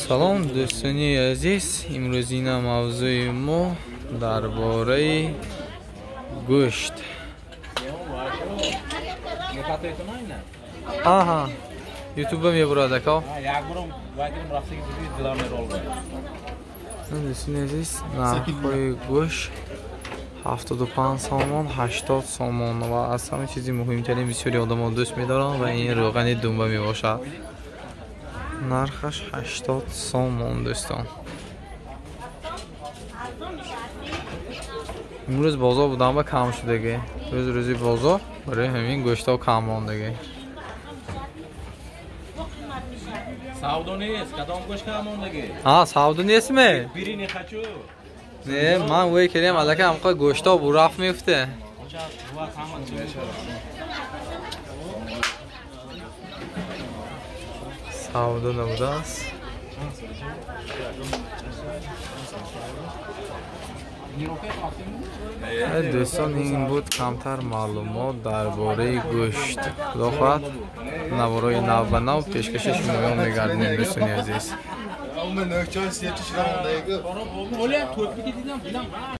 سلام دوستانی عزیز، امروز این موضوع ما درباره گوشت. آها یوتیوب می براده که دوستانی عزیز نرخ‌های گوشت 75 سامان 80 سامان و از همه چیزی مهمترین بسیاری آدم دوست می‌دارن و این روغن دنبه میباشد. نرخش 80 سامان دوستان. امروز بازار بودم و کم شده، روزی بازار برای همین گوشت ها کم مانده. سعودو نیست، کدام گوشت کم مانده؟ سعودو نیست می؟ بیرینی خچو. نه من وی کردم الکی همقدر گوشت ها برف میفته. سعودو نبوده است. دوستان این بود کمتر معلومات درباره گوشت. خداخواد نوارای نو به نو پیشکشش میگردیم دوستان عزیز.